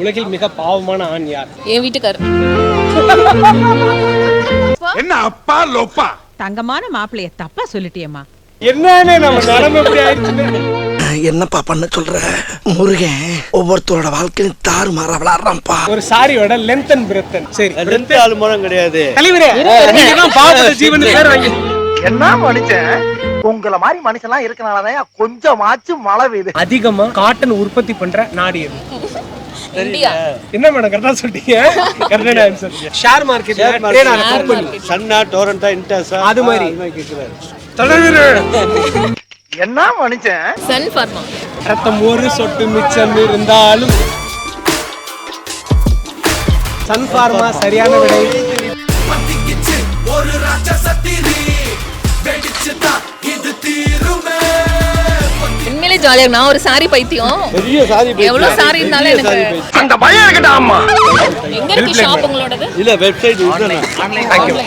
உலகில் மிக பாவமான ஆண் யார்? என் வீட்டுக்காரர். என்ன அப்பா லோப்பா? தங்கமான மாப்பிளைய தப்பா சொல்லிட்டியம்மா. என்னன்னு நம்ம நிலைமை எப்படி ஆயிடுச்சுன்னு. என்னப்பா பண்ண சொல்ற? முருகன் ஒவ்வொருத்தரோட வாழ்க்கையும் தாறு மாற விளையாடுறான்ப்பா. ஒரு சாரியோட லென்த் அண்ட் பிரெத். சரி, லென்த் ஆளுமரம் கிடையாது. தலைவரே, நீங்க தான் பாவப்பட்ட ஜீவன் பேர் வாங்கி. என்ன மனுஷன்? உங்கள மாதிரி மனுஷன்லாம் இருக்கனாலதான் கொஞ்சமாச்சும் மழை பெய்யுது. அதிகமா காட்டன் உற்பத்தி பண்ற நாடு எது? இந்தியா. என்ன மேடம் கரெக்டா சொல்றீங்க? கரெக்டான ஆன்சர். ஷேர் மார்க்கெட்ல ட்ரேட் ஆன கம்பெனி. சன்னா, டோரண்டா, இன்டாஸா அது மாதிரி கேக்குறாரு. தலைவரே, என்ன மனுஷன்? Sun Pharma. ரத்தம் ஒரு சொட்டு மிச்சம் இருந்தாலும் சன் ஃபார்மா சரியான விடை. உண்மையிலே ஜாலியா இருக்கு. நான் ஒரு சாரி பைத்தியம். பெரிய சாரி பைத்தியம். எவ்வளவு சாரி இருந்தாலும் எனக்கு அந்த பயம் இருக்கட்டா அம்மா. எங்க இருக்கு ஷாப் உங்களோடது? இல்ல வெப்சைட் இதுதானே. Thank you.